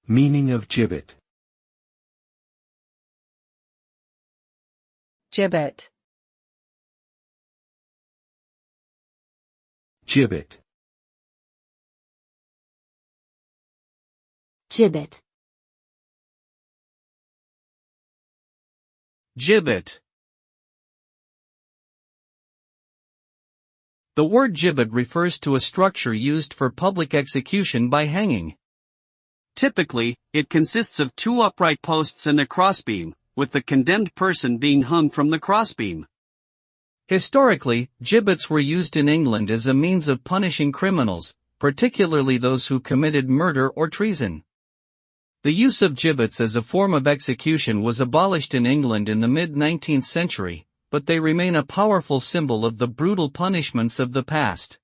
Meaning of gibbet. Gibbet. Gibbet. Gibbet. Gibbet. The word gibbet refers to a structure used for public execution by hanging. Typically, it consists of two upright posts and a crossbeam, with the condemned person being hung from the crossbeam. Historically, gibbets were used in England as a means of punishing criminals, particularly those who committed murder or treason. The use of gibbets as a form of execution was abolished in England in the mid-19th century, but they remain a powerful symbol of the brutal punishments of the past.